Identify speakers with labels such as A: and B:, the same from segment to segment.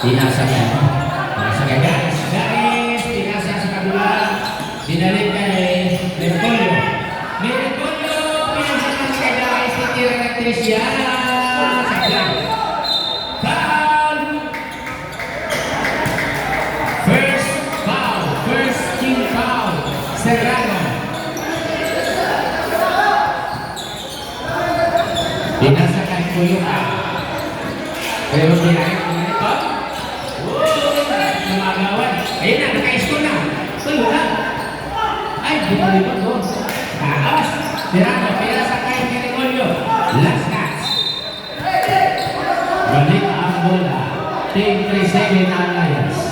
A: Pinasakay. Pinasakay guys. Guys, pinasa sa kabila. Dinalik kay Mercolio. Mercolio, pinasakay kay guys. Titira ng Tricia. Sakay. Foul! First foul. First team foul. Serrano. Pinasakay Kuyuka. Pero pinakit ko na ito. Namagawan. Ayun na, naka-isko na. Tuyo na. Ay, binalibot ko. Kaos. Serrano, pinasakay Mercolio. Last catch. Balik ang bola. Team 37 Alliance.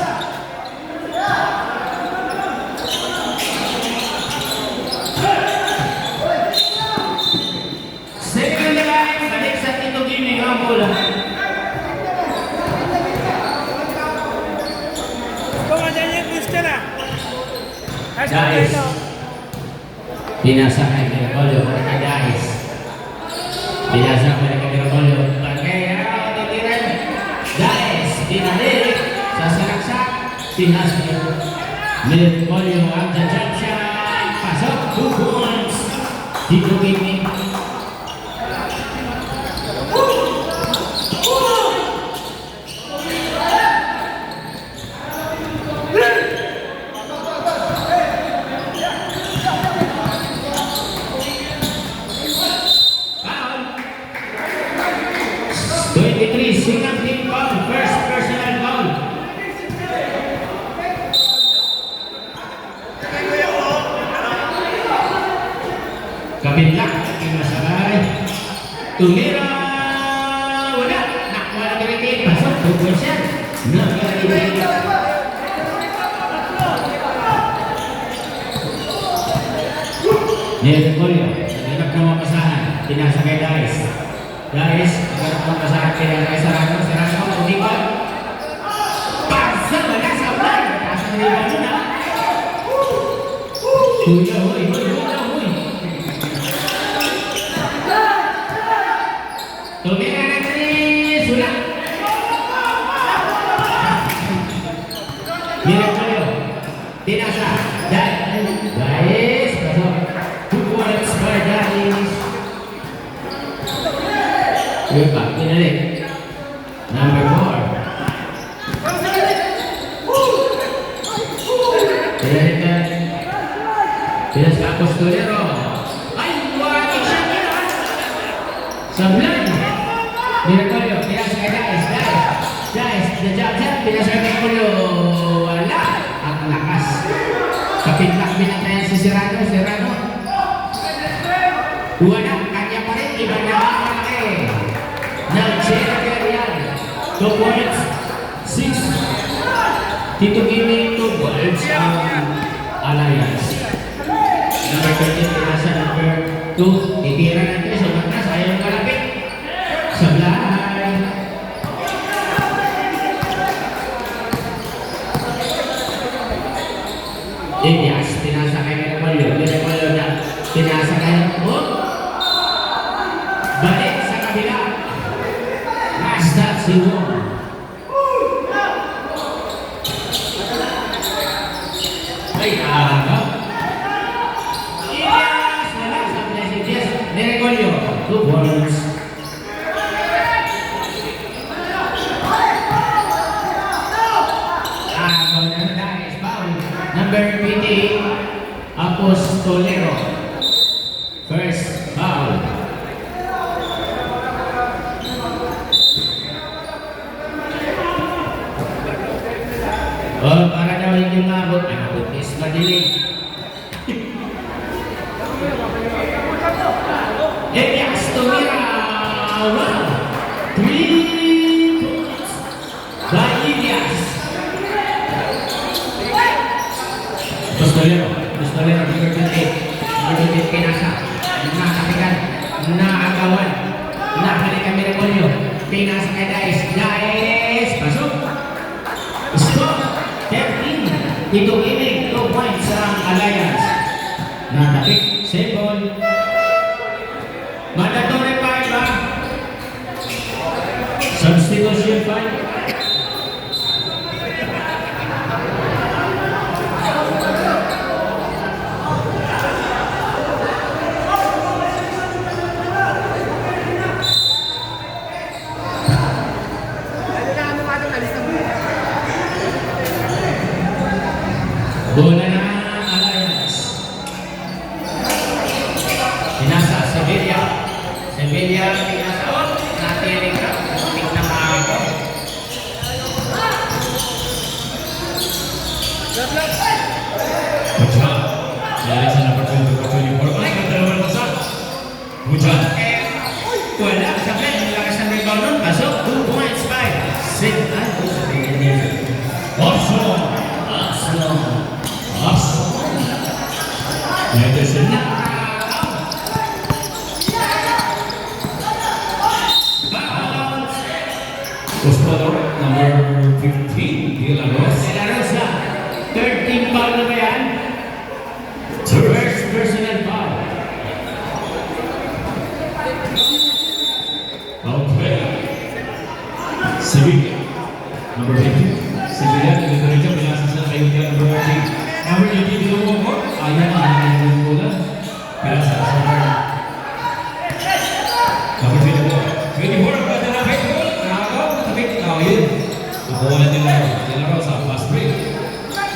A: Second line, balik sa Tito Gaming ang bola. Guys, pinasakay Mercolio. Guys, pinasakay Mercolio. Guys, pinalik sa salaksak. Pinasakay Mercolio ang jump shot. Pasok, 2 points. Tito Gaming. Single team foul, first personal foul. Kabinlak, pinasakay. Tumira, wala. Nakuha na kami pasok, 2 points yan. Nakalibig. Mercolio, naghanap na mapasahan. Pinasakay guys. Guys, naghanap na mapasahan kaya Serrano. Serrano, umikot. Pasa, wala sa ulan. Pasa na yung balon ha. Kuya, huy. Tumira na Chris, wala. Mercolio, tinasa. Guys, pasok. 2 points by guys. Lupa, pinalik. Number 4. Pinalik na. Pinas ka Apostolero. Ay, wala siya nila. Sablay. Mercolio, pinas ka guys. Guys, the job set. Pinas ka Mercolio. Wala. Ang lakas. Kapit-lak binatayan si Serrano. Wala. Kanya pa rin. Iba na malaki. Nigerian 2 points, 6. Tito Gaming 2 points ang Alliance. Number 13, pinasa number 2. Titira na ito sa magnas. Ayaw kalapit. Sablay. Elias, pinasa kay Mercolio. Na pinasa kay balik sa kabila. Hashtag si Wong. Ay, aga. Elias, wala sa blessing. Yes, Mercolio. 2 points. Agaw na guys. Foul. Number 20, Apostolero. First foul. Oh, para daw hindi umabot. Abot is madilim. Elias tumira. Wow! 3 points by Elias. Apostolero, number 28. Pinasa. Nakatigan. Naagawan. Nakalik kami Mercolio. Pinasa kay Dice. Pasok. Stop. 13. Tito Gaming, 2 points ang Alliance. Natapik. Save ball. Mandatory 5 ha. Substitution 5. Bola na Alliance. Pinasa, Sevilla. Sevilla, pinasa. Oh, natiling ka. Muntik na maaga. Hujan. Dari sana bertujuh. Ay, kedalaman besar. Hujan. Wala, sampai nilakas ng rebound nun. Pasok, 2 points, 5. 6. Ay, sabihin niya. Arsenal. Ito sila. Pospado, number 15, De La Rosa. Third team foul na ba yan? First personal foul. Okay. Sevilla, number 15. Sevilla, diretso pinasa sa kaibigan number 14. Number 18, Bilongo ko. Ayan, ang bola. Pinasa sa number 24. 24, pwede na baseball. Nakakaw, matabik. Yun. Nakuha na De La Rosa. Fast break.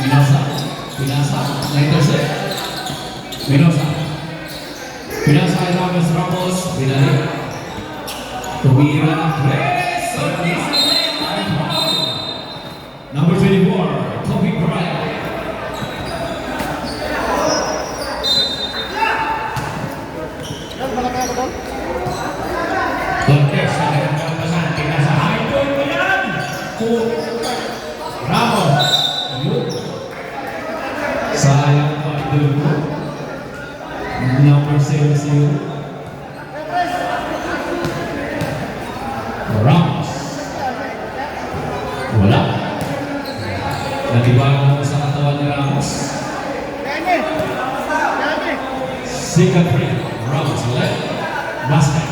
A: Pinasa. Na-intercept. Pinasa ay Ramos. Binalik. Tumira na press. Number 24, Kobe Bryant. Cortez, sa kanyang pasan, pinasa high point mo yan! Ramos. Yun. Sayang pa idol ko. Number 0-0. Ramos. Wala. Natibago mo sa katawan ni Ramos. Second free. Ramos left. Basket.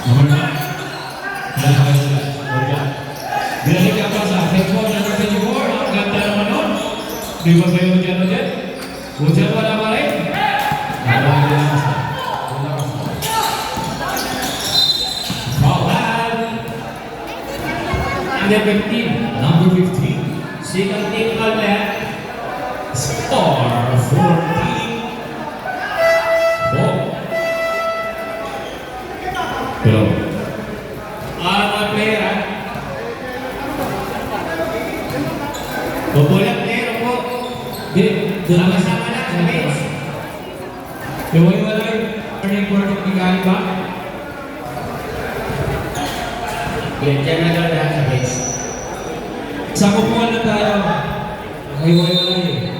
A: Number 9. Dalawa sila. Binalik ka pa sa Fekpo number 24. Ang ganda naman nun. Di ba kayo dyan? Hujan wala pa rin. Nalawa din ang basta. Under 15, number 15. Second team call left. Score 14-4. Hello. Mga player, Bobolang player po. Sama-sama na sa base. Iwalay, turning court of Miguel ba? Diyan na daw lahat sa base. Sa kupuan na tayo. Iwalay.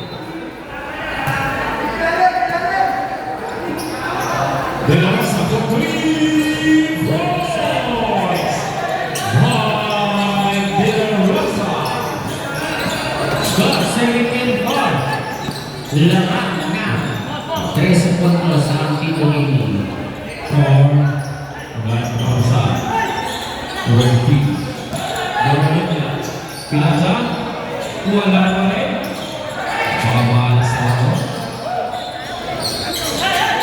A: De La Rosa for 3 points. By De La Rosa. God saving God. Lahat na. 13 puntos ang Tito Mini. For De La Rosa. Ready. Dominant niya. Pinasa. Wala pa rin. Makabalas na ako.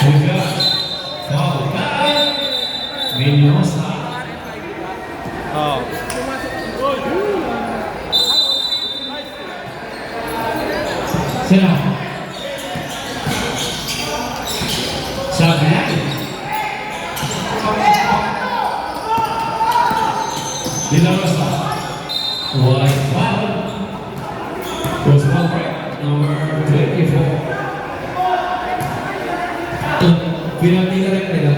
A: Huwag wow, Mendoza. Oh. Sila. Sabi. De La Rosa. White foul. Was foul break number 24. Pinamili rin nila.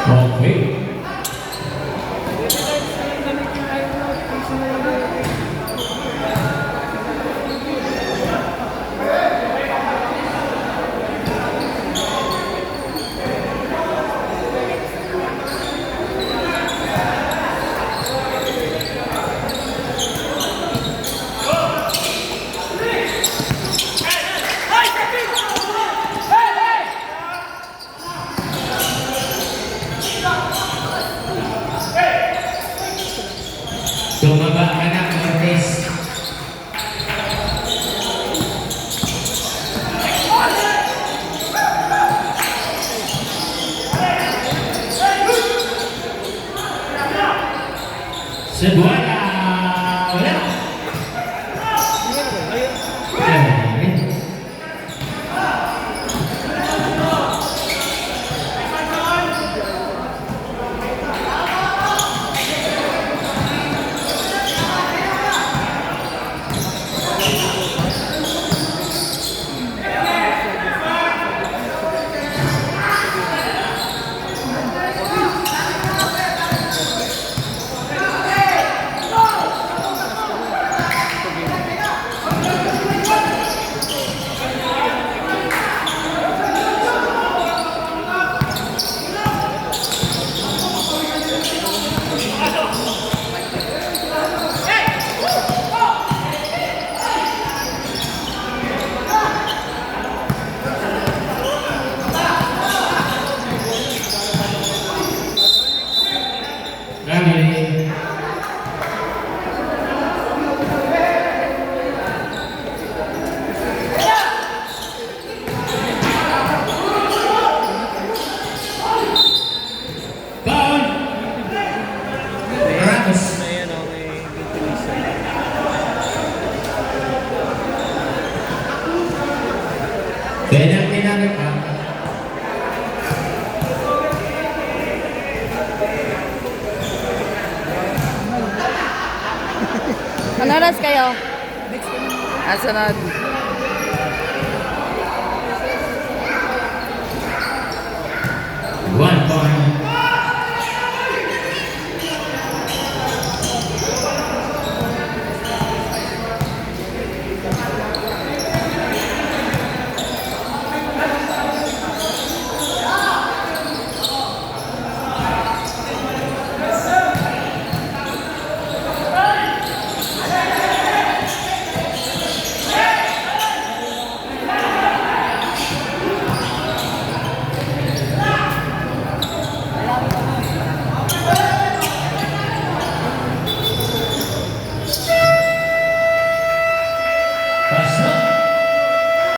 A: Okay. Cebuana. Wala. Kami. Foul. Ramos.
B: Ayan o, may ventilation.
A: Penalty namin pa.
C: Ano oras kayo? Sunod.